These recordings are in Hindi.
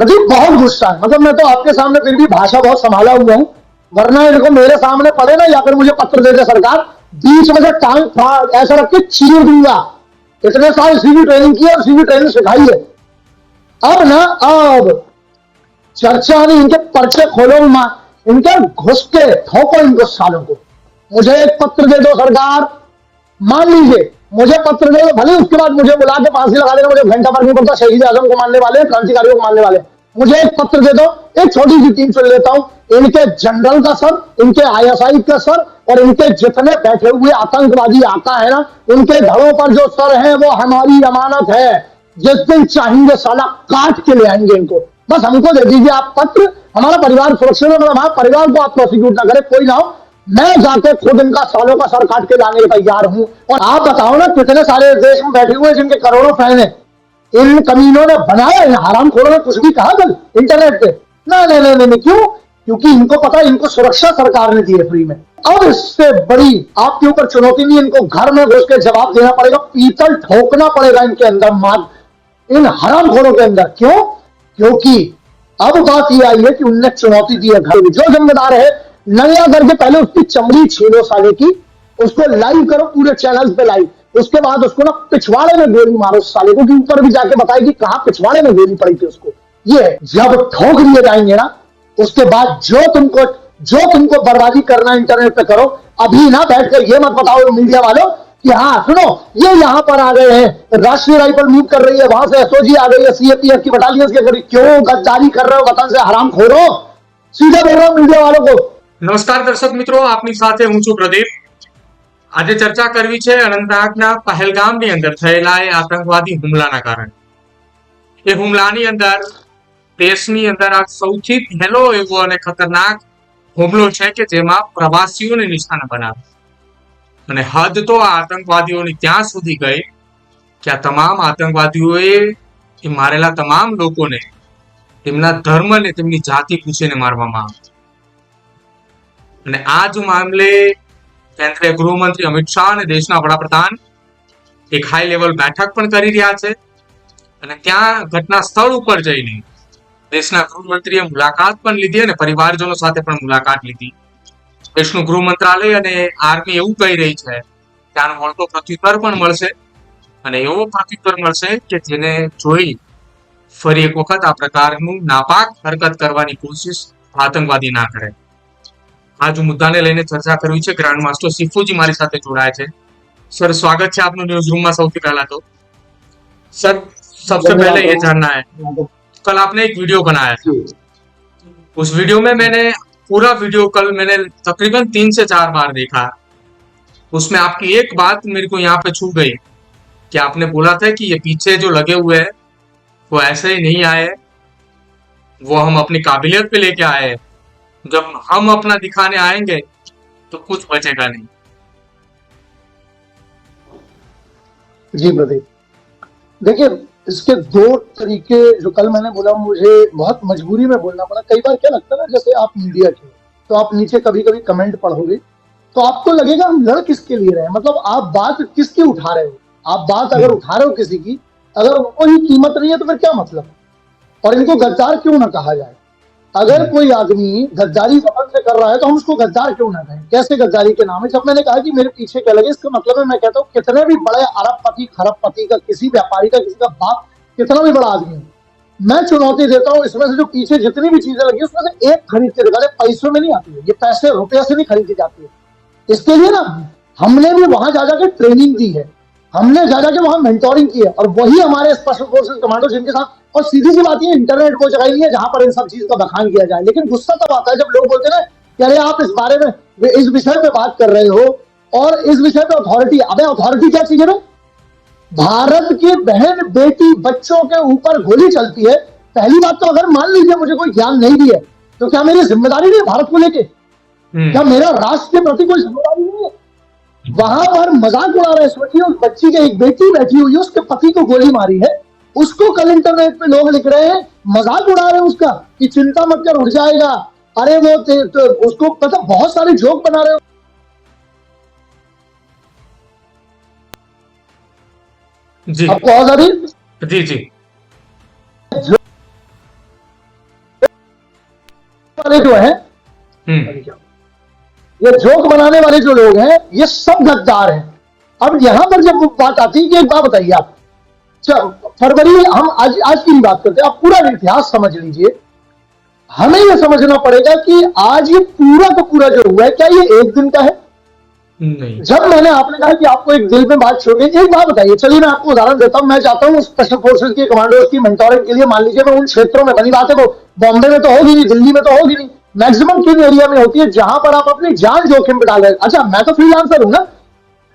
प्रदीप बहुत गुस्सा है। मतलब मैं तो आपके सामने फिर भी भाषा बहुत संभाला हुआ हूँ, वरना इनको मेरे सामने पड़े ना या फिर मुझे पत्र दे दे सरकार, बीच में से टांग ऐसा रख के चीर दूंगा। इतने साल इसी की ट्रेनिंग की है और इसी की ट्रेनिंग सिखाई है। अब चर्चा नहीं, इनके पर्चे खोलो, इनके घुस के ठोको इनको सालों को। मुझे एक पत्र दे दो सरकार, मान लीजिए मुझे पत्र दे दो, भले उसके बाद मुझे बुला के फांसी लगा देना, मुझे घंटा फर्क नहीं पड़ता। शहीद आजम को मानने वाले, क्रांतिकारियों को मानने वाले, मुझे एक पत्र दे दो, एक छोटी सी टीम चुन लेता हूं। इनके जनरल का सर, इनके आईएसआई का सर और इनके जितने बैठे हुए आतंकवादी आका है ना, उनके घरों पर जो सर है वो हमारी अमानत है। जिस दिन चाहेंगे साला काट के ले आएंगे इनको। बस हमको दे दीजिए आप पत्र, हमारा परिवार सुरक्षित है, मतलब हमारे परिवार को आप प्रोसिक्यूट ना करें, कोई ना हो, मैं जाके खुद इनका सालों का सर काट के लाने के तैयार हूं। और आप बताओ ना, कितने सारे देश में बैठे हुए जिनके करोड़ों फैन है, इन कमीनों ने बनाया, इन हरामखोरों ने कुछ भी कहा कल इंटरनेट पे? ना नहीं नहीं नहीं, क्यों? क्योंकि इनको पता है इनको सुरक्षा सरकार ने दी है फ्री में। अब इससे बड़ी आपके ऊपर चुनौती नहीं, इनको घर में घुस के जवाब देना पड़ेगा, पीतल ठोकना पड़ेगा इनके अंदर, इन हरामखोरों के अंदर। क्यों? क्योंकि अब बात यह आई है कि उनने चुनौती दी है घर में। जो जिम्मेदार है, नया करके पहले उसकी चमड़ी छीलो साले की, उसको लाइव करो पूरे चैनल पे लाइव, उसके बाद उसको ना पिछवाड़े में गोली मारो साले को, कि ऊपर भी जाके बताएगी कहां पिछवाड़े में गोली पड़ी थी उसको। ये जब ठोक दिए जाएंगे ना, उसके बाद जो तुमको बर्बादी करना इंटरनेट पे करो। अभी ना बैठकर ये मत बताओ मीडिया वालों कि हाँ सुनो ये यहां पर आ गए हैं, राष्ट्रीय राइफल मूव कर रही है, वहां से एसओजी आ गई है, सीएपीएफ की बटालियंस के करीब, क्यों गद्दारी कर रहे हो वतन से, हराम खोरो। सीधे बोल रहा हूं मीडिया वालों को। નમસ્કાર દર્શક મિત્રો, આપની સાથે હું છું પ્રદીપ। આજે ચર્ચા કરવી છે અનંતનાગના પહેલગામની અંદર થયેલા એ આતંકવાદી હુમલાના કારણે। એ હુમલાની અંદર દેશની અંદર આ સૌથી પહેલો એવો અને ખતરનાક હુમલો છે કે જેમાં પ્રવાસીઓને નિશાના બનાવે। અને હદ તો આ આતંકવાદીઓની ત્યાં સુધી ગઈ કે આ તમામ આતંકવાદીઓએ એ મારેલા તમામ લોકોને તેમના ધર્મને, તેમની જાતિ પૂછીને મારવામાં આવે। અને આ જ મામલે કેન્દ્રીય ગૃહમંત્રી અમિત શાહ અને દેશના વડાપ્રધાન એક હાઈ લેવલ બેઠક પણ કરી રહ્યા છે। અને ત્યાં ઘટના સ્થળ ઉપર જઈને દેશના ગૃહમંત્રીએ મુલાકાત પણ લીધી અને પરિવારજનો સાથે પણ મુલાકાત લીધી। દેશનું ગૃહ મંત્રાલય અને આર્મી એવું કહી રહી છે કે આનો વળતો પ્રત્યુત્તર પણ મળશે અને એવો પ્રત્યુત્તર મળશે કે જેને જોઈ ફરી એક વખત આ પ્રકારનું નાપાક હરકત કરવાની કોશિશ આતંકવાદી ના કરે। आज मुद्दाने लईने चर्चा करवी छे। ग्रांड मास्टर सिफूजी मारी साथे जोड़ाया छे। सर स्वागत है आपनु न्यूज रूम में। सौथी पहला तो सर सबसे पहले ये जानना है, कल आपने एक वीडियो बनाया था, उस वीडियो में मैंने पूरा वीडियो कल मैंने तकरीबन 3 से 4 बार देखा। उसमें आपकी एक बात मेरे को यहाँ पे छू गई कि आपने बोला था कि ये पीछे जो लगे हुए हैं वो ऐसे ही नहीं आए, वो हम अपनी काबिलियत पे लेके आए हैं, जब हम अपना दिखाने आएंगे तो कुछ बचेगा नहीं। जी प्रदीप, देखिए इसके दो तरीके जो कल मैंने बोला, मुझे बहुत मजबूरी में बोलना पड़ा। कई बार क्या लगता है ना, जैसे आप मीडिया के तो आप नीचे कभी कभी कमेंट पढ़ोगे तो आपको लगेगा हम लड़ किसके लिए रहे हैं, मतलब आप बात किसकी उठा रहे हो। आप बात अगर उठा रहे हो किसी की, अगर उनको ही कीमत नहीं है तो फिर क्या मतलब, और इनको गद्दार क्यों ना कहा जाए। अगर कोई आदमी गद्दारी वतन से कर रहा है तो हम उसको गद्दार क्यों ना कहें। कैसे गद्दारी के नाम है। जब मैंने कहा कि मेरे पीछे क्या लगे, इसका मतलब है मैं कहता हूँ कितने भी बड़े अरबपति खरबपति का, किसी व्यापारी का, किसी का बाप कितना भी बड़ा आदमी है, मैं चुनौती देता हूँ इसमें से जो पीछे जितनी भी चीजें लगी उसमें से एक खरीद के दिखा दे। पैसों में नहीं आती है ये, पैसे रुपये से नहीं खरीदी जाती है। इसके लिए ना हमने भी वहां जा जाकर ट्रेनिंग दी है, हमने जा जाके वहां मेंटोरिंग की है, और वही हमारे स्पेशल फोर्सेस कमांडो जिनके साथ। और सीधी सी बात है, इंटरनेट को जगह नहीं है जहां पर इन सब चीज का बखान किया जाए। लेकिन गुस्सा तब आता है जब लोग बोलते हैं ना कि अरे आप इस बारे में, इस विषय पे बात कर रहे हो और इस विषय पे अथॉरिटी। अबे अथॉरिटी क्या चीज है? भारत की बहन बेटी बच्चों के ऊपर गोली चलती है। पहली बात तो अगर मान लीजिए मुझे कोई ज्ञान नहीं दी है तो क्या मेरी जिम्मेदारी नहीं है भारत को लेके? क्या मेरा राष्ट्र के प्रति कोई जिम्मेदारी नहीं है? वहां पर मजाक उड़ा रहे। सोचिए उस बच्ची के, एक बेटी बैठी हुई है, उसके पति को गोली मारी है, उसको कल इंटरनेट पे लोग लिख रहे हैं, मजाक उड़ा रहे हैं उसका कि चिंता मत कर उठ जाएगा। अरे वो तो उसको मतलब बहुत सारे जोक बना रहे हो। जी आपको आवाज आ रही? जी जी वाले जो है, ये जोक बनाने वाले जो लोग हैं, ये सब गद्दार हैं। अब यहां पर जब बात आती है कि एक बात बताइए आप, फरवरी, हम आज की बात करते हैं, आप पूरा इतिहास समझ लीजिए। हमें यह समझना पड़ेगा कि आज ये पूरा का पूरा जो हुआ है, क्या ये एक दिन का है? नहीं। जब मैंने आपने कहा कि आपको एक दिल में बात छोड़ गई, एक बात बताइए, चलिए मैं आपको उदाहरण देता हूं। मैं चाहता हूं स्पेशल फोर्सेस के कमांडोज की मेंटोरिंग के लिए, मान लीजिए मैं उन क्षेत्रों में, बनी बात है वो बॉम्बे में तो होगी नहीं, दिल्ली में तो होगी नहीं, मैक्सिमम किन एरिया में होती है जहां पर आप अपनी जान जोखिम में डाल रहे हैं। अच्छा, मैं तो फ्रीलांसर हूं ना,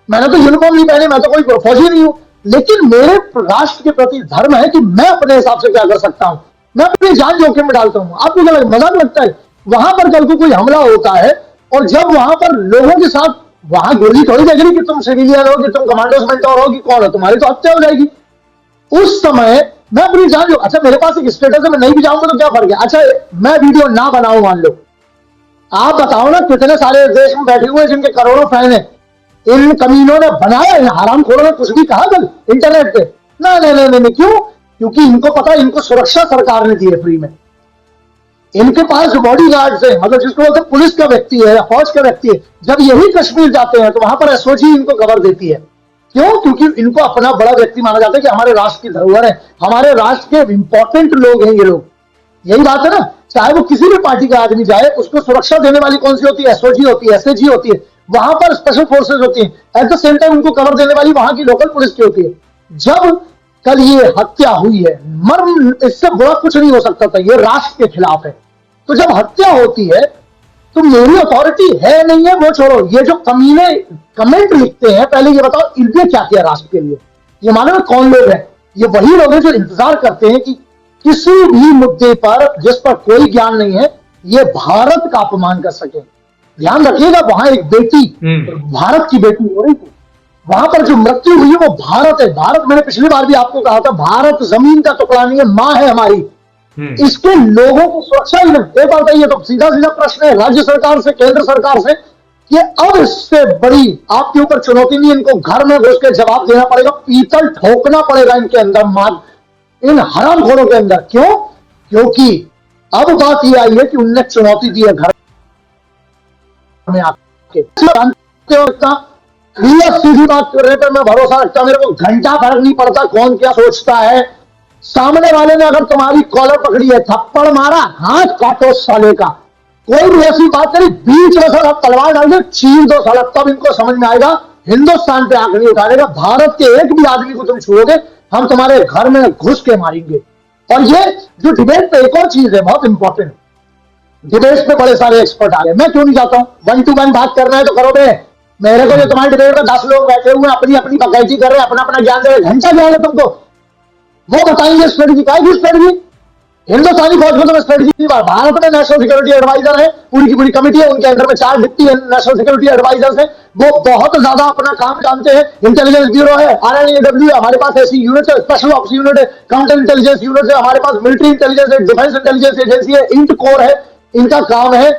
मैंने तो यूनिफॉर्म नहीं पहने, मैं तो कोई फौजी नहीं हूं, लेकिन मेरे राष्ट्र के प्रति धर्म है कि मैं अपने हिसाब से क्या कर सकता हूं, मैं अपनी जान जोखिम में डालता हूं। आपको क्या मजाक लगता है? वहां पर कल को कोई हमला होता है और जब वहां पर लोगों के साथ, वहां गोली थोड़ी लगेगी कि तुम सिविलियन हो, कि तुम कमांडोज मेंटोर हो, कि कौन हो, तुम्हारी तो हत्या हो जाएगी उस समय। मैं अपनी जान, अच्छा मेरे पास एक स्टेटस है, मैं नहीं भी जाऊंगा तो क्या फर्क है? अच्छा मैं वीडियो ना बनाऊं, मान लो, आप बताओ ना कितने सारे देश में बैठे हुए जिनके करोड़ों फैन है, इन कमीनों ने बनाया, इन हरामखोरों ने कुछ भी कहा कल इंटरनेट पे? नहीं, क्यों? क्योंकि इनको पता है, इनको सुरक्षा सरकार ने दी है फ्री में। इनके पास जो बॉडी गार्ड्स है, मतलब जिसको बोलते हैं पुलिस का व्यक्ति है या फौज का व्यक्ति है, जब यही कश्मीर जाते हैं तो वहां पर एसओजी इनको कवर देती है। क्यों? क्योंकि इनको अपना बड़ा व्यक्ति माना जाता है कि हमारे राष्ट्र की धरोहर है, हमारे राष्ट्र के इंपॉर्टेंट लोग हैं ये लोग। यही बात है ना, चाहे वो किसी भी पार्टी का आदमी जाए, उसको सुरक्षा देने वाली कौन सी होती है? एसओजी होती है, एसएजी होती है, वहां पर स्पेशल फोर्सेज होती है, एट द सेम टाइम उनको कवर देने वाली वहां की लोकल पुलिस की होती है। जब कल ये हत्या हुई है, मर्म इससे बुरा कुछ नहीं हो सकता था, ये राष्ट्र के खिलाफ है। तो जब हत्या होती है तो मेरी अथॉरिटी है नहीं है वो छोड़ो, ये जो कमीने कमेंट लिखते हैं, पहले ये बताओ इनने क्या किया राष्ट्र के लिए? ये मालूम कौन लोग हैं? ये वही लोग हैं जो इंतजार करते हैं कि किसी भी मुद्दे पर जिस पर कोई ज्ञान नहीं है, ये भारत का अपमान कर सके। ध्यान रखिएगा, वहां एक बेटी, भारत की बेटी हो रही थी, वहां पर जो मृत्यु हुई है वो भारत है। भारत, मैंने पिछली बार भी आपको कहा था, भारत जमीन का टुकड़ा नहीं है, मां है हमारी। इसके लोगों को सुरक्षा ही नहीं। एक बात बताइए, तो सीधा सीधा प्रश्न है राज्य सरकार से, केंद्र सरकार से, कि अब इससे बड़ी आपके ऊपर चुनौती नहीं, इनको घर में घुस के जवाब देना पड़ेगा, पीतल ठोकना पड़ेगा इनके अंदर, इन हरामखोरों के अंदर। क्यों? क्योंकि अब बात यह आई है कि उनने चुनौती दी है घर में आके। सीधी बात कर रहे थे, मैं भरोसा रखता, मेरे को घंटा फर्क नहीं पड़ता कौन क्या सोचता है। सामने वाले ने अगर तुम्हारी कॉलर पकड़ी है, थप्पड़ मारा, हाथ काटो साले का। कोई भी ऐसी बात करी, बीच में साला तलवार डाल दे, चीर दो साला, तब इनको समझ में आएगा हिंदुस्तान पे आंख नहीं उठाने का। भारत के एक भी आदमी को तुम छुओगे, हम तुम्हारे घर में घुस के मारेंगे। और ये जो डिबेट पे एक और चीज है बहुत इंपॉर्टेंट, डिबेट पे बड़े सारे एक्सपर्ट आ गए, मैं क्यों नहीं चाहता हूं? 1 to 1 बात करना है तो करो बे। मेरे को जो तुम्हारे डिबेट में 10 लोग बैठे हुए अपनी अपनी बकैती कर रहे हैं, अपना अपना ज्ञान दे रहे, घंटा ज्ञान है तुमको, वो बताएंगे स्ट्रेटेजी। क्या है स्ट्रेटेजी? हिंदुस्तानी फौज में तो स्ट्रेटेजी, भारत में नेशनल सिक्योरिटी एडवाइजर है, पूरी की पूरी कमेटी है, उनके अंदर में 4 डिप्टी नेशनल सिक्योरिटी एडवाइजर्स हैं, वो बहुत ज्यादा अपना काम जानते हैं। इंटेलिजेंस ब्यूरो है, RNAW, हमारे पास ऐसी यूनिट है, स्पेशल ऑप्स यूनिट है, काउंटर इंटेलिजेंस यूनिट है, हमारे पास मिलिट्री इंटेलिजेंस है, डिफेंस इंटेलिजेंस एजेंसी है, इंट कोर है। इनका काम है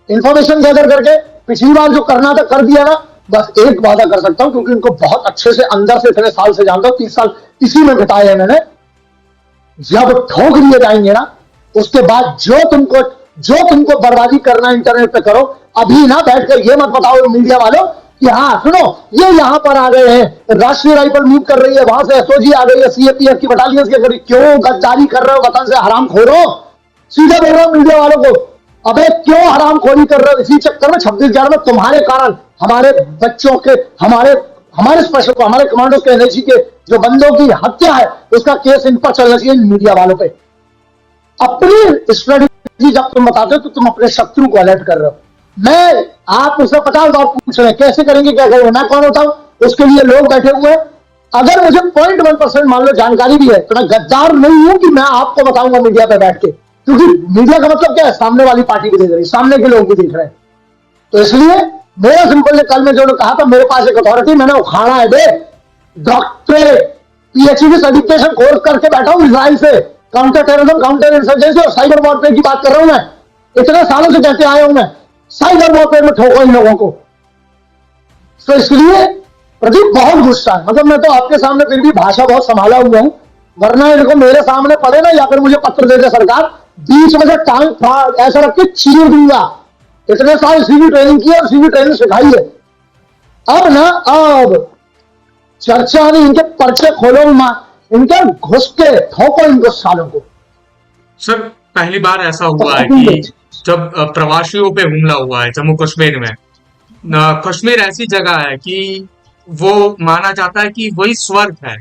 इंफॉर्मेशन गैदर करके, पिछली बार जो करना था कर दिया ना। बस एक वादा कर सकता हूं, क्योंकि इनको बहुत अच्छे से अंदर से इतने साल से जानता हूं, 30 साल इसी में बिताए हैं मैंने। जब ठोक दिए जाएंगे ना, उसके बाद जो तुमको बर्बादी करना इंटरनेट पे करो। अभी ना बैठकर ये मत बताओ मीडिया वालों कि हाँ सुनो ये यहां पर आ गए हैं, राष्ट्रीय राइफल मूव कर रही है, वहां से एसओजी आ गई है, सीएपीएफ की बटालियन के करीब, क्यों गद्दारी कर रहे हो वतन से, हराम खोरो। सीधे बोल रहा हूं मीडिया वालों को, अबे क्यों हराम खोरी कर रहे हो? इसी चक्कर में 26/11 में तुम्हारे कारण हमारे बच्चों के, हमारे स्पेशल को, हमारे कमांडोज के, एनएसी के जो बंदों की हत्या है, उसका केस इन पर चलना चाहिए मीडिया वालों पे। अपनी स्ट्रेटेजी जब तुम बताते हो तो तुम अपने शत्रु को अलर्ट कर रहे हो। मैं आप उससे 50 बार पूछ रहे हैं कैसे करेंगे, क्या करेंगे, मैं कौन होता हूं? उसके लिए लोग बैठे हुए हैं। अगर मुझे 0.1% मान लो जानकारी भी है तो मैं गद्दार नहीं हूं कि मैं आपको बताऊंगा मीडिया पे बैठ के, क्योंकि मीडिया का मतलब क्या है? सामने वाली पार्टी भी देख रही, सामने के लोग भी देख रहे हैं। तो इसलिए मेरा सिंपल, कल में जो कहा था, मेरे पास एक अथॉरिटी, मैंने उखाड़ा है बे, डॉक्टरेट PhD सर्टिफिकेशन कोर्स करके बैठा हूं इजराइल से, काउंटर टेररिज्म, काउंटर इंसर्जेंसी और साइबर वॉरफेयर की बात कर रहा हूं मैं। इतने सालों से कहते आया हूं मैं, साइबर वॉरफेयर में ठोको इन लोगों को। तो इसलिए प्रदीप बहुत गुस्सा है, मतलब मैं तो आपके सामने फिर भी भाषा बहुत संभाला हुआ हूं, वरना इनको मेरे सामने पड़े ना, या फिर मुझे पत्र दे दे सरकार, बीच में से टांग फाड़ ऐसा रख के चीर दूंगा। इतने साल सीवी ट्रेनिंग की और सीवी ट्रेनिंग सिखाई है। अब चर्चा नहीं, इनके पर्चे खोलो, इनके घुस के ठोको इनको सालों को। सर पहली बार ऐसा हुआ है कि जब प्रवासियों पे हमला हुआ है जम्मू कश्मीर में। कश्मीर ऐसी जगह है कि वो माना जाता है कि वही स्वर्ग है।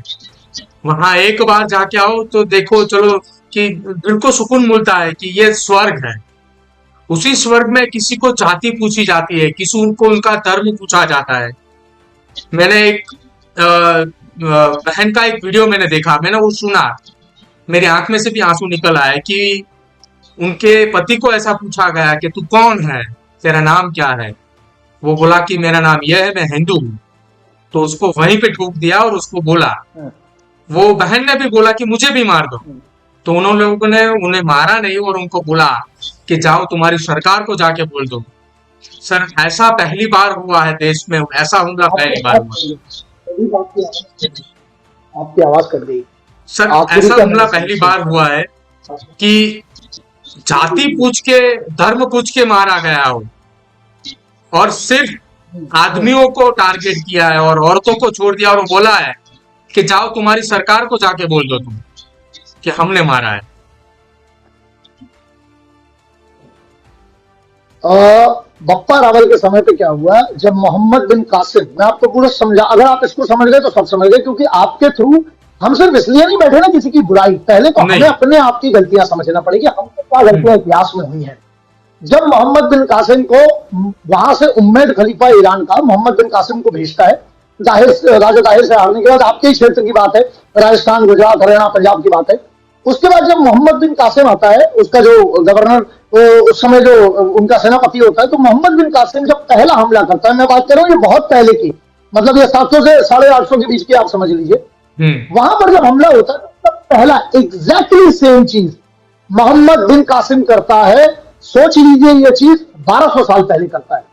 वहां एक बार जाके आओ तो देखो चलो कि दिल को सुकून मिलता है कि ये स्वर्ग है। उसी स्वर्ग में किसी को जाति पूछी जाती है, किसी को उनका धर्म पूछा जाता है। मैंने एक बहन का एक वीडियो मैंने देखा, मैंने वो सुना, मेरी आंख में से भी आंसू निकल आए कि उनके पति को ऐसा पूछा गया कि तू कौन है, तेरा नाम क्या है। वो बोला कि मेरा नाम यह है, मैं हिंदू हूँ। तो उसको वहीं पे ठोक दिया और उसको बोला, वो बहन ने भी बोला कि मुझे भी मार दो। तो उन्होंने लोगों ने उन्हें मारा नहीं और उनको बोला कि जाओ तुम्हारी सरकार को जाके बोल दो। सर ऐसा पहली बार हुआ है देश में, ऐसा हमला पहली बार हुआ। आपकी आवाज कट गई सर ऐसा हमला पहली बार हुआ है कि जाति पूछ के, धर्म पूछ के मारा गया हो, और सिर्फ आदमियों को टारगेट किया है और औरतों को छोड़ दिया और बोला है कि जाओ तुम्हारी सरकार को जाके बोल दो तुम कि हमने मारा है। बप्पा रावल के समय पे क्या हुआ, जब मोहम्मद बिन कासिम, मैं आपको पूरा समझा, अगर आप इसको समझ गए तो सब समझ गए, क्योंकि आपके थ्रू हम सिर्फ इसलिए नहीं बैठे ना किसी की बुराई, पहले तो हमें अपने आप की गलतियां समझना पड़ेगी, हमको क्या गलतियां इतिहास में हुई हैं। जब मोहम्मद बिन कासिम को वहां से उम्मेद खलीफा ईरान का मोहम्मद बिन कासिम को भेजता है, राजा ताहिर से हारने के बाद, आपके ही क्षेत्र की बात है, राजस्थान, गुजरात, हरियाणा, पंजाब की बात है। उसके बाद जब मोहम्मद बिन कासिम आता है, उसका जो गवर्नर, उस समय जो उनका सेनापति होता है, तो मोहम्मद बिन कासिम जब पहला हमला करता है, मैं बात कर रहा हूँ ये बहुत पहले की, मतलब ये 700 से 850 के बीच की आप समझ लीजिए, वहां पर जब हमला होता है तब पहला एग्जैक्टली सेम चीज मोहम्मद बिन कासिम करता है। सोच लीजिए ये चीज 1200 साल पहले करता है।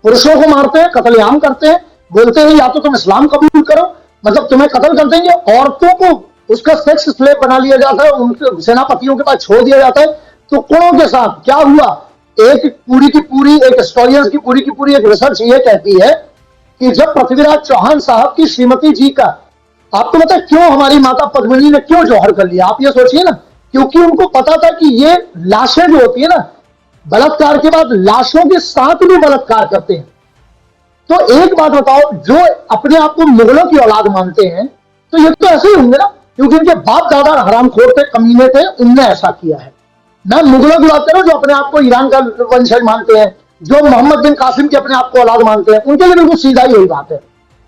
पुरुषों को मारते हैं, कत्लेआम करते हैं, बोलते हैं या तो तुम इस्लाम कबूल करो, मतलब तुम्हें कत्ल कर देंगे। औरतों को उसका सेक्स स्लेव बना लिया जाता है, उनके सेनापतियों के पास छोड़ दिया जाता है। तो कुणों के साथ क्या हुआ, एक पूरी की पूरी, एक हिस्टोरियंस की पूरी एक रिसर्च ये कहती है कि जब पृथ्वीराज चौहान साहब की श्रीमती जी का, आपको पता है क्यों हमारी माता पद्मिनी ने क्यों जौहर कर लिया, आप ये सोचिए ना, क्योंकि उनको पता था कि ये लाशें जो होती है ना, बलात्कार के बाद लाशों के साथ भी बलात्कार करते हैं। तो एक बात बताओ, जो अपने आप को मुगलों की औलाद मानते हैं, तो ये तो ऐसे ही होंगे ना, क्योंकि इनके बाप दादा हरामखोर थे, कमीने थे, उनने ऐसा किया है। मैं मुगलों की बात करूं जो अपने आप को ईरान का वंशज मानते हैं, जो मोहम्मद बिन कासिम के अपने आप को औलाद मानते हैं, उनके लिए बिल्कुल सीधा यही बात है।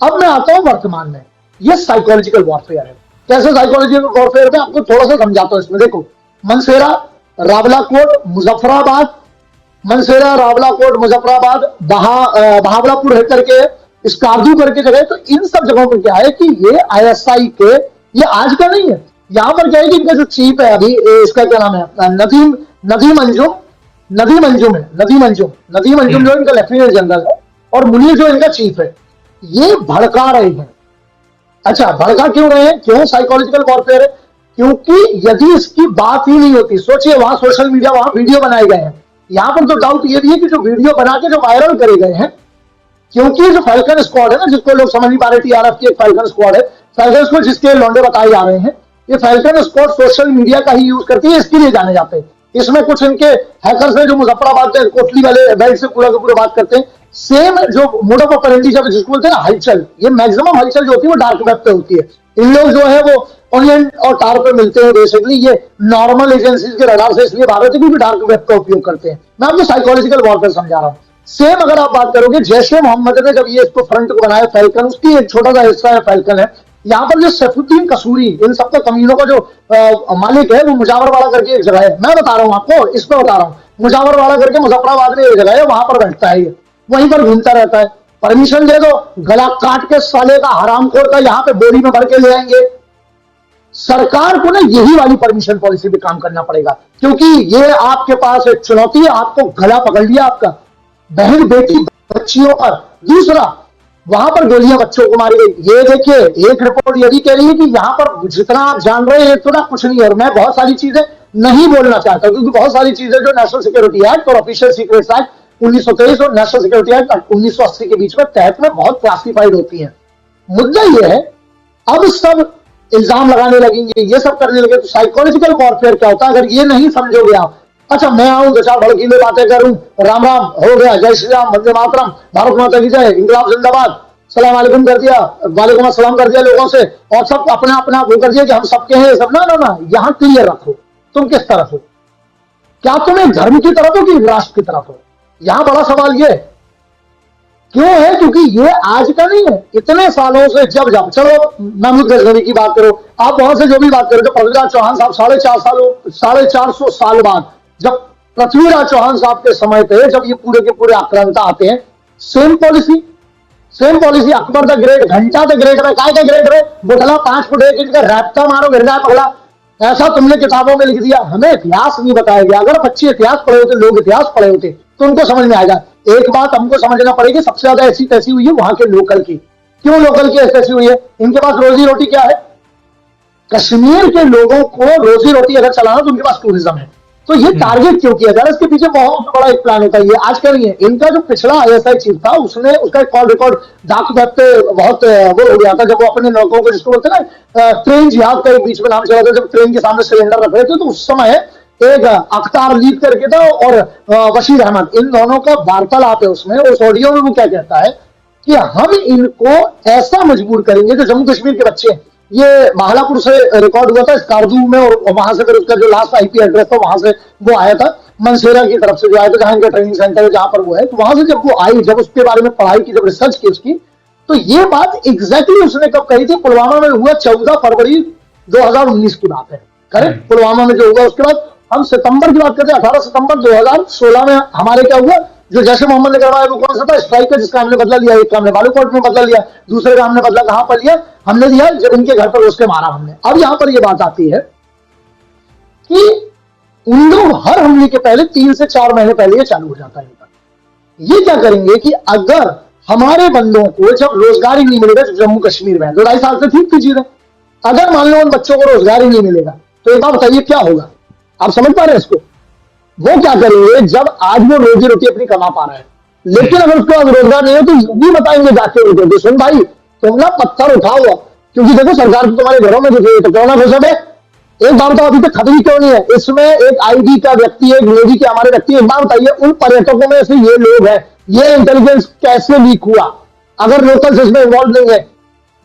अब मैं आता हूं वर्तमान में, ये साइकोलॉजिकल वॉरफेयर है। कैसे साइकोलॉजिकल वॉरफेयर है, आपको थोड़ा सा समझाता हूं इसमें। देखो, मनसेरा, रावलाकोट, मुजफ्फराबाद, मनसेरा, रावलाकोट, मुजफ्फराबाद, बहावलापुर है करके, स्कार्दू करके जगह, तो इन सब जगहों पर क्या है कि ये आईएसआई के, ये आज का नहीं है, यहां पर क्या है कि इनका जो चीफ है अभी, इसका क्या नाम है, नदीम अंजुम जो इनका लेफ्टिनेंट जनरल है, और मुनीर जो इनका चीफ है, ये भड़का रहे हैं। अच्छा, भड़का क्यों रहे हैं, क्यों साइकोलॉजिकल वॉरफेयर है, क्योंकि यदि इसकी बात ही नहीं होती, सोचिए वहां सोशल मीडिया, वहां वीडियो बनाए गए हैं, यहां पर तो डाउट ये भी है कि जो वीडियो बना के जो वायरल करे गए हैं, क्योंकि जो फैल्कन स्क्वाड है ना, जिसको लोग समझ नहीं पा रहे, टीआरएफ की एक फैल्कन स्क्वाड है, फैल्कन स्क्वाड जिसके लौंडे बताए जा रहे हैं, ये फैल्कन स्क्वाड सोशल मीडिया का ही यूज करती है, इसके लिए जाने जाते हैं। इसमें कुछ इनके हैकर्स हैं जो मुजफ्फराबाद के कोटली वाले बेल्ट से पूरा का पूरा बात करते हैं। सेम जो मोड ऑफ ऑपरेंडी जब जिसको बोलते हैं ना हलचल, ये मैक्सिमम हलचल जो होती है वो डार्क वेब पे होती है। इन लोग जो है वो ऑनियन और टार पे मिलते हैं। बेसिकली ये नॉर्मल एजेंसीज के रडार से इसलिए भारत की भी डार्क वेब का उपयोग करते हैं। मैं आपको साइकोलॉजिकल वॉरफेयर समझा रहा हूँ। सेम अगर आप बात करोगे, जैश ए मोहम्मद ने जब ये इसको फ्रंट को बनाया फैल्कन, उसकी एक छोटा सा हिस्सा है फैल्कन है। यहाँ पर जो सैफुद्दीन कसूरी, इन सबका कमीनों का जो मालिक है, वो मुजावरवाड़ा करके एक जगह है, मैं बता रहा हूँ आपको, इस पर बता रहा हूँ, मुजावरवाड़ा करके मुजफ्फराबाद में एक जगह है, वहां पर बैठता है, ये वहीं पर घूमता रहता है। परमिशन दे दो, गला काट के साले का, हरामखोर का, यहाँ पे बोरी में भर के ले आएंगे। सरकार को ना यही वाली परमिशन पॉलिसी पे काम करना पड़ेगा, क्योंकि ये आपके पास एक चुनौती है, आपको गला पकड़ लिया आपका, बहन बेटी बच्चियों पर। दूसरा, वहां पर गोलियां बच्चों को मारी गई। ये देखिए, एक रिपोर्ट ये भी कह रही है कि यहाँ पर जितना आप जान रहे हैं, तो ना कुछ नहीं है, और मैं बहुत सारी चीजें नहीं बोलना चाहता, क्योंकि बहुत सारी चीजें जो नेशनल सिक्योरिटी एक्ट और ऑफिशियल सीक्रेट्स एक्ट 1923 और नेशनल सिक्योरिटी एक्ट 1980 के बीच में तहत में बहुत क्लासिफाइड होती हैं। मुद्दा यह है, अब सब इल्जाम लगाने लगेंगे, ये सब करने लगे, तो साइकोलॉजिकल वॉरफेयर क्या होता है अगर ये नहीं समझोगे आप। अच्छा, मैं आऊं, दो चार भड़कीले बातें करूं, राम राम हो गया, जय श्री राम, वंदे मातरम, भारत माता की जय, इंकलाब जिंदाबाद, सलाम वालेकुम कर दिया, वालेकुम अस्सलाम कर दिया लोगों से, और सब अपना अपना वो कर दिया कि हम सबके हैं सब। ना ना ना, यहां क्लियर रखो तुम किस तरफ हो, क्या तुम एक धर्म की तरफ हो कि राष्ट्र की तरफ हो। यहां बड़ा सवाल ये क्यों है, क्योंकि ये आज का नहीं है, इतने सालों से जब जब चलो महमूद गजनवी की बात करो, आप वहां से जो भी बात करो, पृथ्वीराज चौहान साहब 450 साल बाद जब पृथ्वीराज चौहान साहब के समय पे जब ये पूरे के पूरे आक्रांता आते हैं, same policy Akbar the great, घंटा द ग्रेट में, काय का ग्रेट में, बुठला 5 फुट 1 इंच का रैप्टा मारो गिर जाए पगला, ऐसा तुमने किताबों में लिख दिया। हमें इतिहास नहीं बताया गया। अगर बच्चे इतिहास पढ़े होते, लोग इतिहास पढ़े होते, तो उनको समझ में आएगा। एक बात हमको समझना पड़ेगी, सबसे ज्यादा ऐसी तैसी हुई है वहां के लोकल की। क्यों लोकल की ऐसी हुई है? इनके पास रोजी रोटी क्या है? कश्मीर के लोगों को रोजी रोटी अगर चलाना तो उनके पास टूरिज्म है। तो ये टारगेट क्यों किया जा रहा है? इसके पीछे बहुत बड़ा एक प्लान होता है। ये आज का नहीं है, इनका जो पिछला आईएसआई चीफ था, उसने उसका एक कॉल रिकॉर्ड डाक वेब पे बहुत वो हो गया था, जब वो अपने लड़कों को, जिसको बोलते हैं ना ट्रेन जिहाद का एक बीच में नाम चला था, जब ट्रेन के सामने सिलेंडर रख रहे थे, तो उस समय एक अख्तार लीड करके था और बशीर अहमद, इन दोनों का वार्तालाप है उसमें। उस ऑडियो में वो क्या कहता है कि हम इनको ऐसा मजबूर करेंगे, जो जम्मू कश्मीर के बच्चे, ये बाहलापुर से रिकॉर्ड हुआ था कारगिल में, और वहां से फिर उसका जो लास्ट आईपी एड्रेस था वहां से वो आया था, मनसेरा की तरफ से जो आया था, जहां इनका ट्रेनिंग सेंटर है, जहां पर वो है। तो वहां से जब वो आई, जब उसके बारे में पढ़ाई की, जब रिसर्च की उसकी, तो ये बात एग्जैक्टली उसने कब कही थी? पुलवामा में हुआ 14 फरवरी 2019 की बात है, करेक्ट? पुलवामा में जो हुआ, उसके बाद हम सितंबर की बात करते हैं, 18 सितंबर 2016 में हमारे क्या हुआ, जो जैसे मोहम्मद ने करवाया वो कौन सा था? स्ट्राइक, जिसका हमने बदला लिया। एक का हमने बालूकोट में बदला लिया, दूसरे का हमने बदला कहां पर लिया? हमने लिया जब इनके घर पर उसके मारा हमने। अब यहां पर यह बात आती है कि उन लोग हर हमले के पहले 3 से 4 महीने पहले ये चालू हो जाता है इनका। ये क्या करेंगे कि अगर हमारे बंदों को जब रोजगार ही नहीं मिलेगा, जम्मू कश्मीर में 2-2.5 साल से ठीक की चीजें, अगर मान लो उन बच्चों को रोजगार ही नहीं मिलेगा, तो एक बात बताइए क्या होगा? आप समझ पा रहे हैं इसको? वो क्या करेंगे, जब आज वो रोजी रोटी अपनी कमा पा रहा है, लेकिन अगर उसके बाद रोजगार नहीं है, तो ये भी बताएंगे जाके उनको, सुन भाई तुम ना पत्थर उठाओ, क्योंकि देखो सरकार तो तुम्हारे घरों में दिख रही है, तो क्यों ना घुस है। एक बात बताओ, अभी तक खत्म क्यों नहीं है? इसमें एक आईडी का व्यक्ति है, एक नेवी के हमारे व्यक्ति। एक बात बताइए, उन पर्यटकों में से ये लोग हैं, ये इंटेलिजेंस कैसे लीक हुआ अगर लोकल इसमें इन्वॉल्व नहीं है?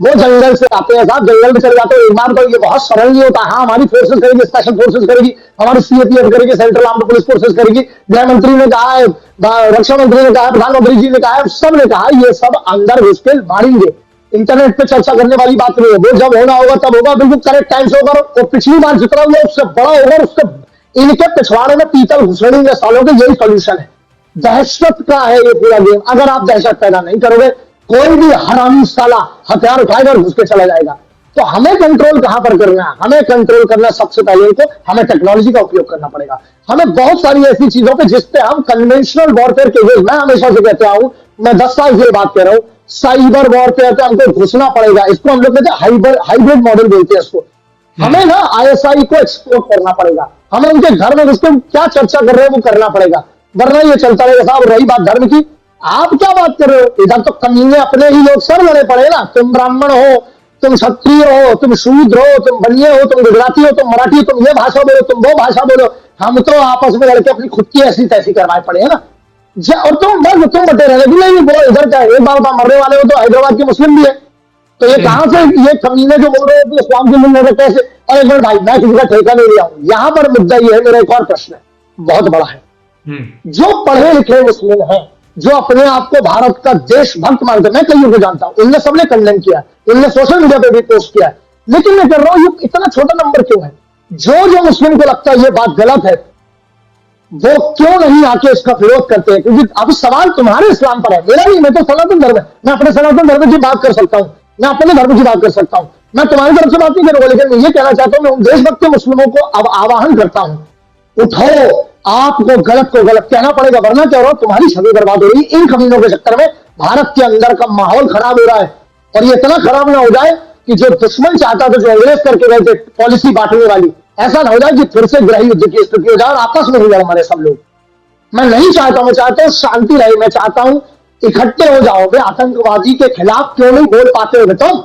वो जंगल से आते हैं साहब, जंगल में चले जाते हैं। एक बार तो ये बहुत सरल नहीं होता। हाँ, हमारी फोर्सेस करेगी, स्पेशल फोर्सेस करेगी, हमारी सीएपीएफ करेगी, सेंट्रल आर्म्ड पुलिस फोर्सेस करेगी, गृह मंत्री ने कहा है, रक्षा मंत्री ने कहा है, प्रधानमंत्री जी ने कहा है, सब ने कहा, ये सब अंदर घुस के मारेंगे। इंटरनेट पे चर्चा करने वाली बात नहीं है। वो जब होना होगा तब होगा, बिल्कुल करेक्ट टाइम से होगा, और पिछली बार जितना हुआ उससे बड़ा होगा। उसके इनके पिछवाड़े में पीतल घुसड़ेंगे सालों के, यही सोल्यूशन है। दहशत का है ये पूरा गेम। अगर आप दहशत पैदा नहीं करोगे, कोई भी हरामी साला हथियार उठाएगा और घुस के चला जाएगा। तो हमें कंट्रोल कहां पर करना है? हमें कंट्रोल करना सबसे पहले तो हमें टेक्नोलॉजी का उपयोग करना पड़ेगा। हमें बहुत सारी ऐसी चीजों पे जिसपे हम कन्वेंशनल वॉरफेयर के, मैं हमेशा से कहता हूं, मैं 10 साल से बात कर रहा हूं, साइबर वॉरफेयर पे हमको घुसना पड़ेगा। इसको हम लोग कहते हैं हाइब्रिड मॉडल बोलते हैं इसको। हमें ना आईएसआई को एक्सपोर्ट करना पड़ेगा। हमें उनके घर में घुसकर क्या चर्चा कर रहे हैं वो करना पड़ेगा, वरना ये चलता रहेगा साहब। रही बात धर्म की, आप क्या बात कर रहे हो? इधर तो कमीने अपने ही लोग सर लड़े पड़े ना। तुम ब्राह्मण हो, तुम क्षत्रिय हो, तुम शूद्र हो, तुम बनिए हो, तुम गुजराती हो, तुम मराठी हो, तुम ये भाषा बोलो, तुम वो भाषा बोलो। हम तो आपस में लड़के अपनी खुद की ऐसी तैसी करवाए पड़े हैं ना। और तुम बस तुम बटे रहे, नहीं वो इधर का एक बार मरने वाले हो तो हैदराबाद के मुस्लिम भी है। तो ये कहां से ये कमीने जो बोल रहे हो इस्लाम की मिलने कैसे? और एक बार भाई, मैं किसी का ठेका नहीं लिया हूं। यहां पर मुद्दा ये है, मेरा एक और प्रश्न है, बहुत बड़ा है। जो पढ़े लिखे मुस्लिम हैं, जो अपने आप को भारत का देशभक्त मानते हैं, मैं कईयों को जानता हूं, इनने सबने कंडेम किया, इनने सोशल मीडिया पे भी पोस्ट किया है, लेकिन मैं कर रहा हूं, ये इतना छोटा नंबर क्यों है? जो मुस्लिम को लगता है ये बात गलत है, वो क्यों नहीं आके इसका विरोध करते हैं? क्योंकि अब सवाल तुम्हारे इस्लाम पर है, मेरा नहीं। मैं तो सनातन धर्म है, मैं अपने सनातन धर्म की बात कर सकता हूं, मैं अपने धर्म की बात कर सकता हूं, मैं तुम्हारी तरफ से बात नहीं करूंगा। लेकिन मैं ये कहना चाहता हूं, मैं उन देशभक्त मुस्लिमों को अब आह्वान करता हूं, उठो, आपको गलत को गलत कहना पड़ेगा, वरना क्या हो रहा है, तुम्हारी छवि बर्बाद हो रही है। इन कमीनों के चक्कर में भारत के अंदर का माहौल खराब हो रहा है। और ये इतना खराब ना हो जाए कि जो दुश्मन चाहता था, जो अंग्रेज करके गए थे पॉलिसी बांटने वाली, ऐसा ना हो जाए कि फिर से गृह युद्ध की स्थिति हो जाए और आपस में ही लड़ मरे सब लोग। मैं नहीं चाहता हूं, मैं चाहता हूं शांति रहे, मैं चाहता हूं इकट्ठे हो जाओगे। आतंकवादी के खिलाफ क्यों नहीं बोल पाते हो तुम?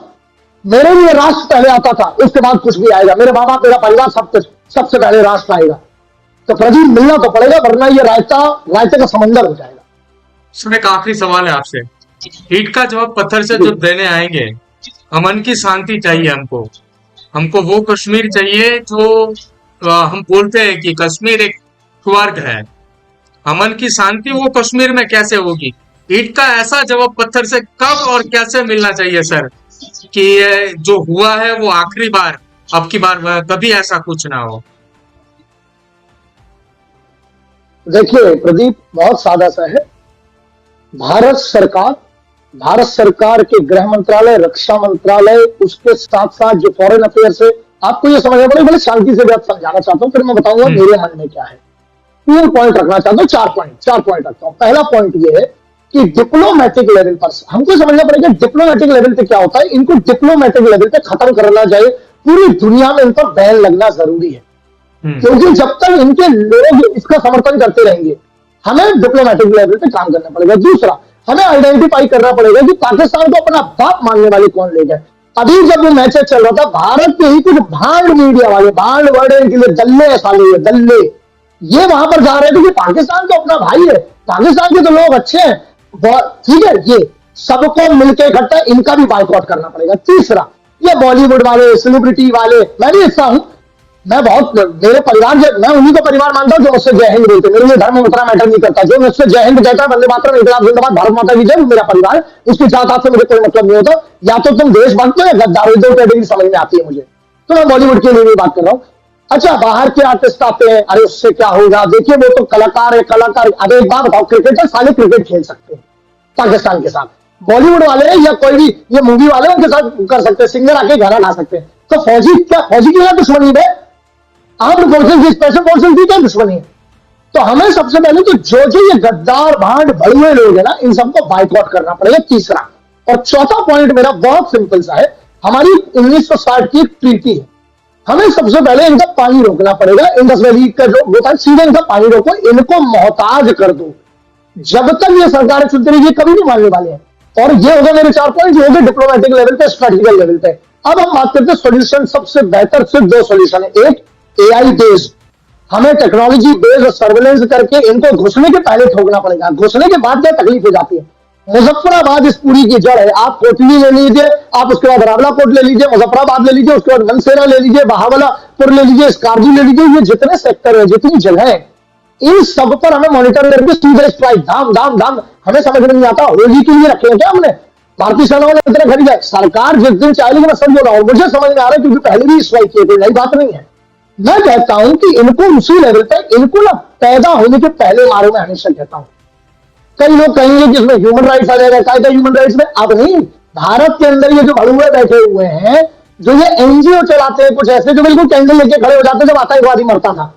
मेरे लिए राष्ट्र पहले आता था, उसके बाद कुछ भी आएगा। मेरे माँ बाप, मेरा परिवार, सब कुछ, सबसे पहले राष्ट्र आएगा। तो प्रदीप मिलना तो पड़ेगा, वरना ये रायते का समंदर हो जाएगा। सुने, एक आखिरी सवाल है आपसे। ईंट का जवाब पत्थर से जब देने आएंगे, अमन की शांति चाहिए हमको। हमको वो कश्मीर चाहिए जो हम बोलते हैं कि कश्मीर एक स्वर्ग है। अमन की शांति वो कश्मीर में कैसे होगी? ईंट का ऐसा जवाब पत्थर से कब और कैसे मिलना चाहिए सर, कि ये जो हुआ है वो आखिरी बार, अब की बार कभी ऐसा कुछ ना हो। देखिए प्रदीप, बहुत सादा सा है। भारत सरकार के गृह मंत्रालय, रक्षा मंत्रालय, उसके साथ साथ जो फॉरेन अफेयर्स है, आपको ये समझना पड़ेगा। बड़े शांति से भी आप समझाना चाहता हूं, फिर मैं बताऊंगा मेरे मन में क्या है। 3 पॉइंट रखना चाहता हूं, 4 पॉइंट रखता हूं। पहला पॉइंट ये है कि डिप्लोमेटिक लेवल पर हमको समझना पड़ेगा डिप्लोमेटिक लेवल पे क्या होता है। इनको डिप्लोमेटिक लेवल पे खत्म करना चाहिए। पूरी दुनिया में इन पर बैन लगना जरूरी है, क्योंकि जब तक इनके लोग इसका समर्थन करते रहेंगे, हमें डिप्लोमेटिक लेवल पे काम करना पड़ेगा। दूसरा, हमें आइडेंटिफाई करना पड़ेगा कि पाकिस्तान को अपना बाप मानने वाले कौन ले गए। अभी जब वो मैच चल रहा था, भारत के ही कुछ भांड मीडिया वाले, भांड वर्ड के लिए दल्ले साले, दल्ले, ये वहां पर जा रहे थे कि पाकिस्तान तो अपना भाई है, पाकिस्तान के तो लोग अच्छे हैं, ठीक है। ये सबको मिलकर इकट्ठा इनका भी बाइकआउट करना पड़ेगा। तीसरा, ये बॉलीवुड वाले, सेलिब्रिटी वाले, मैं भी हिस्सा हूं। मैं बहुत, मेरे परिवार, मैं उन्हीं को परिवार मानता हूं जो मुझसे जय हिंद बोलते। मेरे लिए धर्म उतना मैटर नहीं करता। जो मुझसे जय हिंद कहता है, वंदे मातरम, इनकलाब जिंदाबाद, भारत माता की जय, वो मेरा परिवार, उसकी जात से मुझे कोई मतलब नहीं होता। या तो तुम देशभक्त हो या गद्दार हो, दो कैटेगरी समझ में आती है मुझे। तो मैं बॉलीवुड के लिए भी बात कर रहा हूं। अच्छा, बाहर के आर्टिस्ट आते हैं, अरे उससे क्या होगा? देखिए, वो तो कलाकार है, कलाकार। अरे एक बात बताओ, क्रिकेटर साले क्रिकेट खेल सकते हैं पाकिस्तान के साथ, बॉलीवुड वाले या कोई भी ये मूवी वाले उनके साथ कर सकते हैं, सिंगर आके गाना गा सकते हैं। तो फौजी की क्या दुश्मनी है? आर्म्ड फोर्सेस की, स्पेशल फोर्सेस की क्या दुश्मनी है? तो हमें सबसे पहले तो जो ये गद्दार, भांड, भड़ुए लोग हैं ना, इन सबको बाइकआउट करना पड़ेगा। तीसरा और चौथा पॉइंट मेरा बहुत सिंपल सा है। हमारी 1960 की एक ट्रीटी है, हमें सबसे पहले इनका पानी रोकना पड़ेगा। इंडस वैली का जो होता है, सीधे इनका पानी रोको, इनको मोहताज कर दो। जब तक ये सरकार चलती रहेगी, कभी नहीं मानने वाले हैं। और ये हो गए मेरे 4 पॉइंट, जो हो गए डिप्लोमेटिक लेवल पे, स्ट्रेटेजिकल लेवल पे। अब हम बात करते हैं सोल्यूशन। सबसे बेहतर सिर्फ 2 सोल्यूशन है। एक, एआई बेस्ड, हमें टेक्नोलॉजी बेस्ड सर्वेलेंस करके इनको घुसने के पहले ठोकना पड़ेगा। घुसने के बाद क्या तकलीफ हो जाती है। मुजफ्फराबाद इस पूरी की जड़ है। आप कोटली ले लीजिए, आप उसके बाद रावलाकोट ले लीजिए, मुजफ्फराबाद ले लीजिए, उसके बाद मनसेरा ले लीजिए, बहावलापुर ले लीजिए, स्कार्दू ले लीजिए। ये जितने सेक्टर है, जितनी जगह है, इन सब पर हमें मॉनिटर करके सीधे स्ट्राइक, धाम धाम धाम। हमें समझ में नहीं आता, होली के लिए रखे हैं क्या हमने? भारतीय सेनाओं ने इतना खरीदा है। सरकार जिस दिन चाहेगी, मैं सब बोल रहा हूं, मुझे समझ में आ रहा है, क्योंकि पहले भी स्ट्राइक किए, कोई नई बात नहीं है। मैं कहता हूं कि इनको उसी लेवल पे, इनको ना पैदा होने के पहले मारो। मैं हमेशा कहता हूं, कई लोग कहेंगे कि इसमें ह्यूमन राइट्स आ जाएगा, कायदा ह्यूमन राइट्स में। अब नहीं, भारत के अंदर ये जो भड़ुए बैठे हुए हैं, जो ये एनजीओ चलाते हैं, कुछ ऐसे जो बिल्कुल कैंडल लेके खड़े हो जाते जब आतंकवादी मरता था,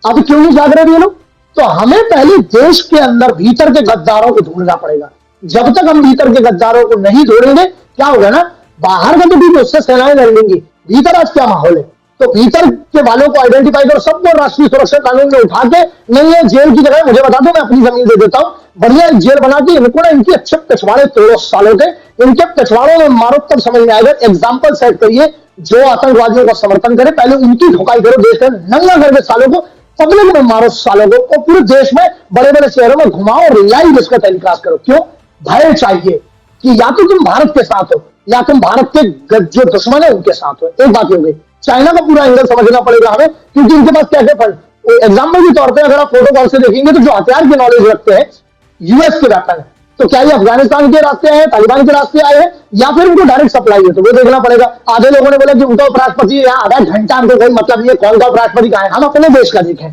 अब क्यों नहीं जाग रहे ये लोग? तो हमें पहले देश के अंदर भीतर के गद्दारों को ढूंढना पड़ेगा। जब तक हम भीतर के गद्दारों को नहीं ढूंढेंगे, क्या होगा ना, बाहर का तो भी उससे सेनाएं लड़ लेंगी, भीतर आज क्या माहौल है। तो भीतर के वालों को आइडेंटिफाई करो, सबको राष्ट्रीय सुरक्षा कानून में उठा के, नहीं है जेल की जगह मुझे बता दो, मैं अपनी जमीन दे देता हूं, बढ़िया जेल बना के इनको ना, इनकी अच्छे पिछवाड़े तोड़ो सालों के, इनके पिछवाड़ों में मारो, तब समझ में आएगा। एग्जाम्पल सेट करिए, जो आतंकवादियों का समर्थन करे, पहले उनकी धोखाई करो, देश के नंगा करके सालों को पब्लिक में मारो सालों को, और पूरे देश में बड़े बड़े शहरों में घुमाओ और लाइव इसका टेलीकास्ट करो। क्यों? भय चाहिए कि या तो तुम भारत के साथ हो, या तुम भारत के जो दुश्मन है उनके साथ हो। एक बात हो गई, चाइना का पूरा एंगल समझना पड़ेगा हमें, क्योंकि इनके पास क्या क्या फंड। एग्जाम्पल के तौर पे अगर आप फोटो कॉल से देखेंगे, तो जो हथियार की नॉलेज रखते हैं, यूएस के वेपन है, तो क्या ये अफगानिस्तान के रास्ते आए हैं, तालिबान के रास्ते आए हैं, या फिर उनको डायरेक्ट सप्लाई है? तो वो देखना पड़ेगा। आधे लोगों ने बोला कि उनका उपराष्ट्रपति यहाँ आधा घंटा, हमको कोई मतलब नहीं है कौन का उपराष्ट्रपति कहाँ है, हम अपने देश का देखें।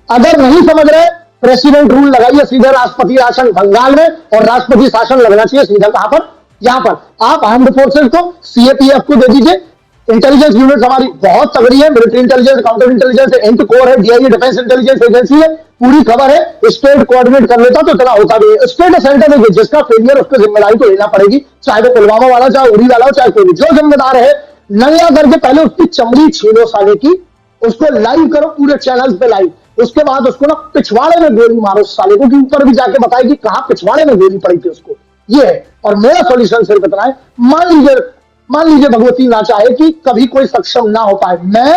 अगर नहीं समझ रहे, प्रेसिडेंट रूल लगाइए, सीधे राष्ट्रपति शासन बंगाल में, और राष्ट्रपति शासन लगना चाहिए सीधा कहां पर? यहां पर। आप आर्म्ड फोर्सेस को, सीएपीएफ को दे दीजिए। इंटेलिजेंस यूनिट हमारी बहुत तगड़ी है, मिलिट्री इंटेलिजेंस, काउंटर इंटेलिजेंस है, इंट कोर है, डीआईए डिफेंस इंटेलिजेंस एजेंसी है, पूरी खबर है। स्टेट कोऑर्डिनेट कर लेता तो इतना होता भी है। स्टेट और सेंटर में जिसका फेलियर, उसको जिम्मेदारी तो लेना पड़ेगी, चाहे वो पुलवामा वाला, चाहे उरी वाला हो, चाहे कोई भी। जो जिम्मेदार है, नंगा करके पहले उसकी चमड़ी छीनो साले की, उसको लाइव करो पूरे चैनल पे लाइव, उसके बाद उसको ना पिछवाड़े में गोली मारो साले को, कि ऊपर भी जाके बताए कि कहां पिछवाड़े में गोली पड़ी थी उसको। ये है। और मेरा सॉल्यूशन सिर्फ इतना है, मान लीजिए भगवती ना चाहे कि कभी कोई सक्षम ना हो पाए, मैं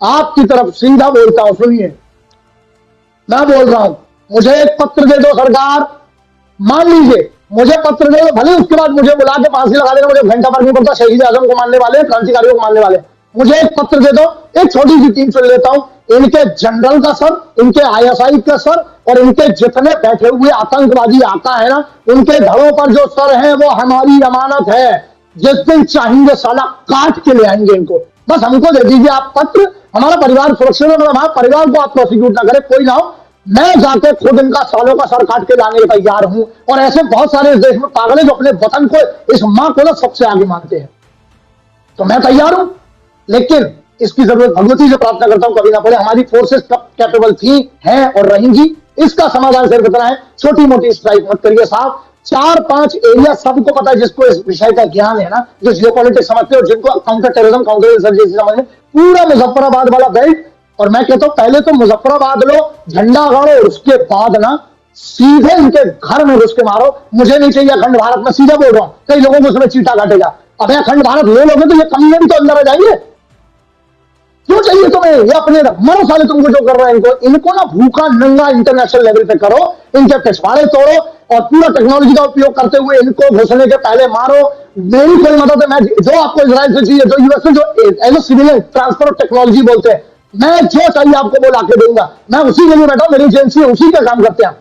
आपकी तरफ सीधा बोलता हूं, सुनिए मैं बोल रहा हूं, मुझे एक पत्र दे दो सरकार, मान लीजिए मुझे पत्र दे दो, भले उसके बाद मुझे बुला के फांसी लगा देना, मुझे घंटा फर्क नहीं पड़ता, शहीद आजम को मानने वाले, क्रांतिकारियों को मानने वाले, मुझे एक पत्र दे दो, एक छोटी सी टीम चुन लेता हूं, इनके जनरल का सर, इनके आईएसआई का सर, और इनके जितने बैठे हुए आतंकवादी आका है ना, उनके घरों पर जो सर है वो हमारी अमानत है, जिस दिन चाहेंगे साला काट के ले आएंगे इनको, बस हमको दे दीजिए आप पत्र, हमारा परिवार सुरक्षित है, हमारे परिवार को आप प्रोसिक्यूट ना करें, कोई ना हो, मैं जाके खुद इनका सालों का सर काट के लाने के तैयार हूं। और ऐसे बहुत सारे इस देश में पागल है जो अपने वतन को, इस मां को ना सबसे आगे मानते हैं, तो मैं तैयार हूं, लेकिन इसकी जरूरत भगवती से प्रार्थना करता हूं कभी ना पड़े। हमारी फोर्सेस कब कैपेबल थी, हैं और रहेंगी, इसका समाधान सिर्फ इतना है, छोटी मोटी स्ट्राइक मत करिए साहब, 4-5 एरिया सबको पता है, जिसको इस विषय का ज्ञान है ना, जो जियोपॉलिटिक्स समझते हैं और जिनको काउंटर टेररिज्म, काउंटर इंसर्जेंसी समझ में, पूरा मुजफ्फराबाद वाला बेल्ट, और मैं कहता हूं पहले तो मुजफ्फराबाद लो, झंडा गाड़ो, और उसके बाद ना सीधे इनके घर में घुस के मारो। मुझे नहीं चाहिए अखंड भारत, में सीधे बोल रहा हूं, कई लोगों को उसमें चीटा काटेगा, अब अखंड भारत ले लोगे तो ये कमीने भी तो अंदर आ जाएंगे, क्यों चाहिए तुम्हें, ये अपने मरो साले, तुमको जो कर रहा है इनको ना भूखा नंगा इंटरनेशनल लेवल पे करो, इनके पिछवाड़े तोड़ो, और पूरा टेक्नोलॉजी का उपयोग करते हुए इनको घुसने के पहले मारो। मेरी कोई मदद है, मैं जो आपको इजराइल से चाहिए, जो यूएस से, जो as civilian transfer of technology बोलते हैं, मैं जो चाहिए आपको वो लाके दूंगा, मैं उसी के लिए बैठा हूं, मेरी एजेंसी है, उसी का काम करते हैं,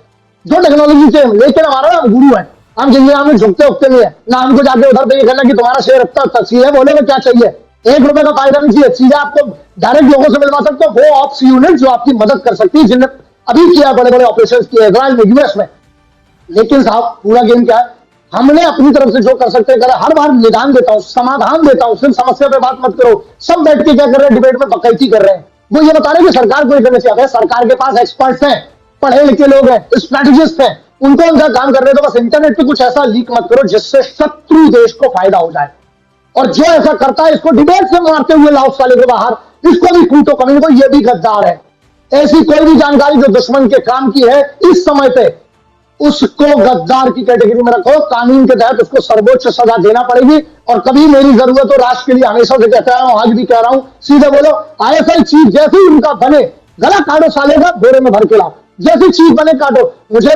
जो टेक्नोलॉजी से, लेकिन हमारा ना गुरु है, हम जिंदगी में झुकते उठते नहीं है ना, हमको जाके उधर पे ये करना कि तुम्हारा शेयर इतना तस्वीर है, बोले में क्या चाहिए, 1 रुपए का फायदा नहीं चाहिए, सीधा आपको डायरेक्ट लोगों से मिलवा सकते हो, वो ऑप्स यूनिट जो आपकी मदद कर सकती है, जिन्हें अभी किया बड़े बड़े ऑपरेशन किए इजराइल में, यूएस में। लेकिन साहब पूरा गेम क्या है, हमने अपनी तरफ से जो कर सकते हैं करें, हर बार निदान देता हूं, समाधान देता हूं, सिर्फ समस्या पे बात मत करो, सब बैठ के क्या कर रहे हैं, डिबेट में बकैती कर रहे हैं, वो ये बता रहे हैं कि सरकार को ये करना चाहिए, सरकार के पास एक्सपर्ट्स हैं, पढ़े लिखे लोग हैं, स्ट्रेटेजिस्ट हैं, उनको उनका काम कर रहे हैं, तो बस इंटरनेट पे कुछ ऐसा लीक मत करो जिससे शत्रु देश को फायदा हो जाए, और जो ऐसा करता है इसको डिबेट से मारते हुए लाओ साले के बाहर, इसको भी कूटो कमीने को, ये भी गद्दार है। ऐसी कोई भी जानकारी जो दुश्मन के काम की है इस समय पे, उसको गद्दार की कैटेगरी में रखो, कानून के तहत उसको सर्वोच्च सजा देना पड़ेगी, और कभी मेरी जरूरत हो राष्ट्र के लिए, हमेशा से कहता हूं, आज भी कह रहा हूं, सीधे बोलो, आईएसआई चीफ जैसे ही उनका बने, गला काटो साले का, बोरे में भर के लाओ, जैसे चीफ बने काटो। मुझे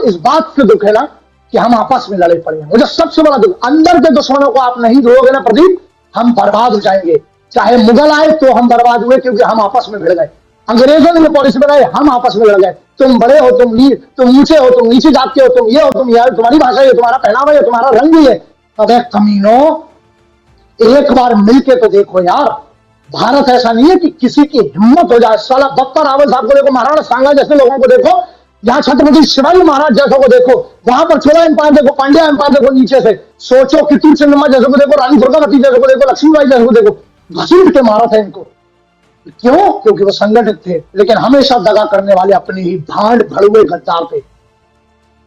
इस बात से दुख है ना कि हम आपस में लड़े पड़े हैं, मुझे सबसे बड़ा दुख, अंदर के दुश्मनों को आप नहीं धोओगे ना प्रदीप, हम बर्बाद हो जाएंगे, चाहे मुगल आए तो हम बर्बाद हुए, क्योंकि हम आपस में भिड़ गए, अंग्रेजों ने पॉलिसी बनाई, हम आपस में लड़ गए, तुम बड़े हो, तुम ऊंचे हो, तुम नीचे जात के हो, तुम ये हो, तुम यार, तुम्हारी भाषा है, तुम्हारा पहनावा है, तुम्हारा रंग भी है, अबे कमीनो एक बार मिलके तो देखो यार, भारत ऐसा नहीं है कि किसी की हिम्मत हो जाए, साला बप्पा रावल साहब को देखो, महाराणा सांगा जैसे लोगों को देखो, यहाँ छत्रपति शिवाजी महाराज जैसों को देखो, वहां पर चोला एम्पायर देखो, पांड्या एम्पायर देखो, नीचे से सोचो, कितूर चंद्रमा जैसे को देखो, रानी दुर्गावती जैसे को देखो, लक्ष्मीबाई जैसे को देखो, घसीट के मारा था इनको, क्यों? क्योंकि वो संगठित थे, लेकिन हमेशा दगा करने वाले अपने ही भांड भड़ुए गद्दार थे।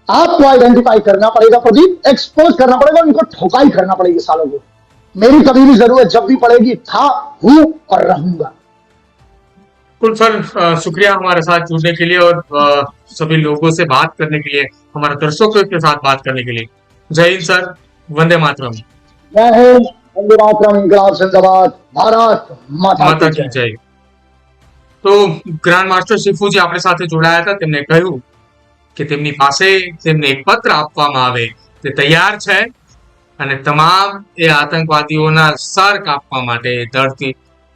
आपको आइडेंटिफाई करना पड़ेगा प्रदीप, एक्सपोज करना पड़ेगा, उनको ठोकाई करना पड़ेगी सालों को। मेरी कभी भी जरूरत जब भी पड़ेगी, था, हूं और रहूंगा। कुल सर, शुक्रिया हमारे साथ जुड़ने के लिए और सभी लोगों से बात करने के लिए, हमारे दर्शकों के साथ बात करने के लिए। जय हिंद सर, वंदे मातरम। जय हिंद, वंदे मातरम, इंकलाब जिंदाबाद, भारत माता की जय। તો ગ્રાન્ડ માસ્ટર શિફુજી આપણી સાથે જોડાયા હતા, તેમને કહ્યું કે તેમની પાસે તેમને એક પત્ર આપવામાં આવે તે તૈયાર છે, અને તમામ એ આતંકવાદીઓના સર કાપવા માટે, ધરતી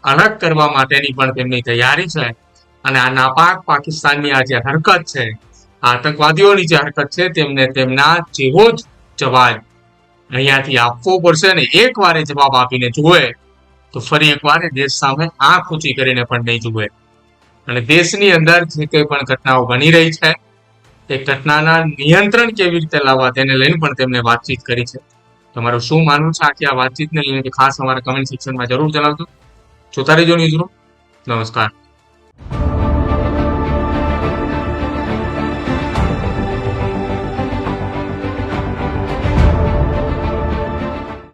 અલગ કરવા માટેની પણ તેમની તૈયારી છે, અને આ નાપાક પાકિસ્તાનની આ જે હરકત છે, આતંકવાદીઓની જે હરકત છે, તેમને તેમના જેવો જ જવાબ અહીંયાથી આપવો પડશે, અને એક વાર જવાબ આપીને જુએ તો ફરી એકવાર દેશ સામે આંખ ઊંચી કરીને પણ નહીં જુએ, અને દેશની અંદર જે કંઈ પણ ઘટનાઓ બની રહી છે એ ઘટનાના નિયંત્રણ કેવી રીતે લાવવા તેને લઈને પણ તેમને વાતચીત કરી છે। તમારું શું માનવું છે આખી આ વાતચીતને લઈને ખાસ અમારા કમેન્ટ સેક્શનમાં જરૂર જણાવજો। જોતા રહેજો ન્યૂઝરૂમ। નમસ્કાર।